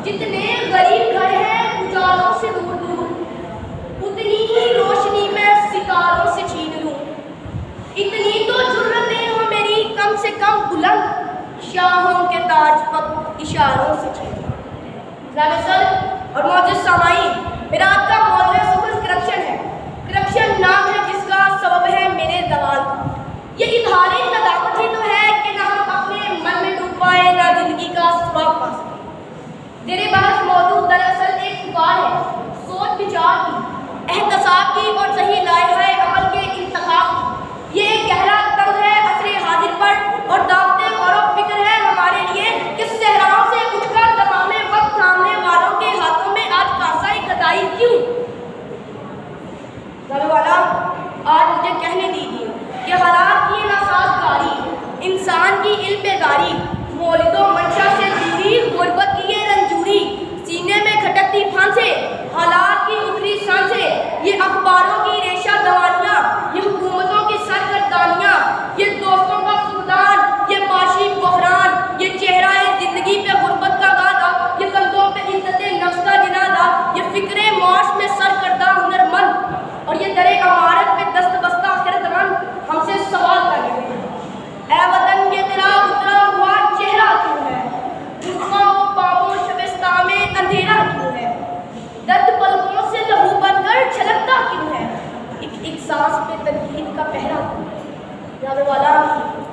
जितने गरीब घर हैं उजालों से दूर दूर, उतनी ही रोशनी मैं सितारों से छीन लूं। इतनी तो जुर्रतें हो मेरी कम से कम बुलंद, शाहों के ताज पर इशारों से छीन लूं। और मौजूद सामाईन, मेरा आपका मौजूद सुबह करप्शन है। करप्शन नाम है जिसका सबब है मेरे दवाल का। ये इजहारे नदामत ही तो है कि ना हम अपने मन में डूब पाए, ना जिंदगी का स्वाब पा सके। मेरे पास मौजूद दरअसल एक पुकार है, सोच विचार की, एहतसाब की और सही लाए अमल के इंतखाब की। ये एक गहरा तंग है असरे हाजिर पर और दावते गौरव फिक्र है हमारे लिए कि सहराओं से उठकर दबामे वक्त थामने वालों के हाथों में आज कासाई गदाई क्यों। वाला आज मुझे कहने दीजिए कि हालात की नासाजगारी, इंसान की इल्म-ए-दारी, मौलिदो मंशा से दूरी, गुर्बत की ये रंजूरी, सीने में खटकती फांसे, हालात की उतरी सांसें, ये अखबारों की रेशा दवानियाँ, ये हुकूमतों की सरगर्दानियाँ, ये दोस्तों का फुकदान, ये माशी बहरान, ये चेहरा जिंदगी पे गुर्बत का गादा, ये कंधों पे इज्जत नफ्स का जिनादा, ये फिक्रे माश में सरकर्दा हुनरमंद और ये दरे अमारत पे दस्तबस्ता खिरदमंद हमसे सवाल कर रहे हैं, ऐ वतन ये तेरा उतरा हुआ चेहरा क्यों है, जुल्फों बाहों शबिस्ता में अंधेरा क्यों है, दर्द पलकों से लहू बनकर छलकता क्यों है, एक सांस पे तनकीद का पहरा क्यों है। याद वाला,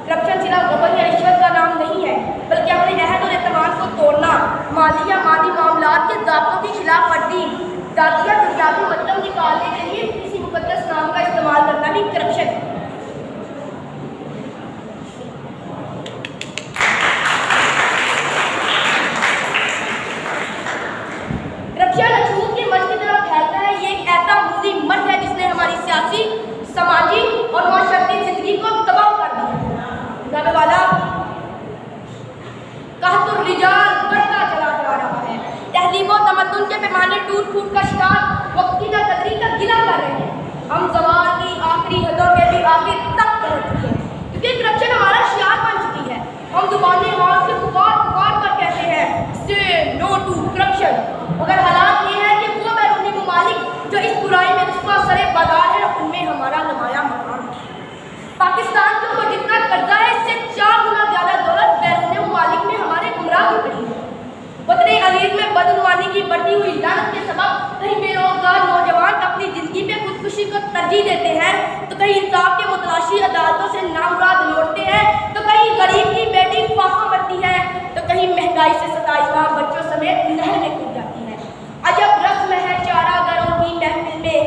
करप्शन सिर्फ गबन या रिश्वत का नाम नहीं है, बल्कि अपने अहद और एतमाद को तोड़ना, माली या मादी मामलात के दायित्वों की खिलाफ वर्जी, जातिया दुनियावी मतलब निकालने के लिए किसी मुकद्दस नाम का इस्तेमाल करना भी करप्शन है। करप्शन अछूत के मर्ज की तरफ फैलता है। ये एक ऐसा मुज़ी मर्ज है जिसने हमारी सियासी, समाजी और माशरती जिंदगी को तबाह कर दिया। वाला कहतुर रिजाल बढ़ता चला जा रहा है, तहजीब व तमद्दुन के पैमाने टूट फूट का शिकार, वक्त की कदरी का गिला कर रहे हैं। हम ज़वाल की आखिरी हदों में भी आखिर तक पहुँच चुके हैं, क्योंकि करप्शन हमारा शियार बन चुकी है। हम जुबानी हाल से पुकार कर कहते हैं से नो टू करप्शन, मगर हालात ये है कि वो बैरूनी ममालिक जो इस बुराई में रुस्वा सरे बाजार है, उनमें हमारा नुमाया मकान है। पाकिस्तान के ऊपर जितना कर्जा है, इससे 4 गुना ज़्यादा दौलत बैरूनी ममालिक में हमारे गुमराह की पड़ी है। वतन अजीज में बदनवानी की बढ़ती हुई लानत के सबब कहीं बेरोजगार नौजवान अपनी जिंदगी पे खुदकुशी को तरजीह देते हैं, तो कहीं इंसाफ के मुतलाशी अदालतों से नामुराद लौटते हैं, तो कहीं गरीब की बेटी फांका मरती है, तो कहीं महंगाई से सताई माँ बच्चों समेत नहर में कूद जाती है। अजब रस्म है चारागारों की महफिल में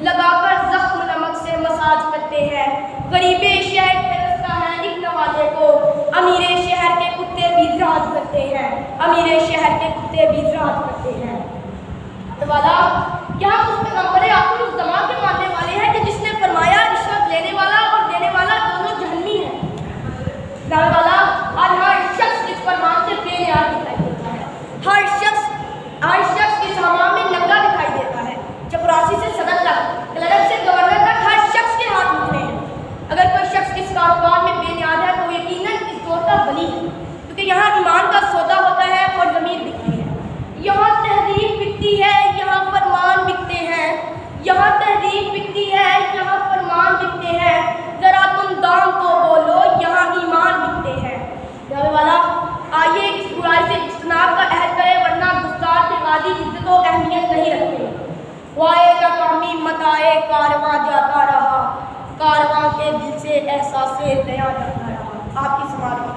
लगाकर जख्म नमक से मसाज करते हैं। गरीबे शहर तरसता है एक नवाजे को, अमीरे शहर के कुत्ते भी राज करते हैं, अमीरे शहर के कुत्ते भी राज करते हैं। तो वाला यहाँ उस पैगंबर आखिर उस ज़मां के मानने वाले हैं कि जिसने फरमाया रिश्वत लेने वाला और देने वाला दोनों जहन्नमी हैं। वाला आज हर शख्स इस फरमान से बेनियाज दिखाई देता है, हर शख्स इस हवा में नंगा दिखाई देता है। चपरासी से सदर तक, क्लर्क से गवर्नर तक हर शख्स के हाथ उठे हैं। अगर कोई शख्स इस कारोबार में बेनियाज है तो यकीनन इस दौर का वली है, क्योंकि यहाँ ईमान का सौदा होता है और ज़मीर बिकती है। यहाँ तहजीब बिकती है, यहाँ फरमान बिकते हैं, यहाँ तहजीब बिकती है, यहाँ फरमान बिकते हैं। ज़रा तुम दाम तो बोलो, यहाँ ईमान बिकते हैं। याद वाला, आइए इस बुराई से इज्तनाब का अहद करें, वरना गुफ्तार के गादी इज्जत व अहमियत नहीं रखते। वाए नकामी मताए कारवां जाता रहा, कारवां के दिल से एहसास नया जाता रहा। आपकी समाज का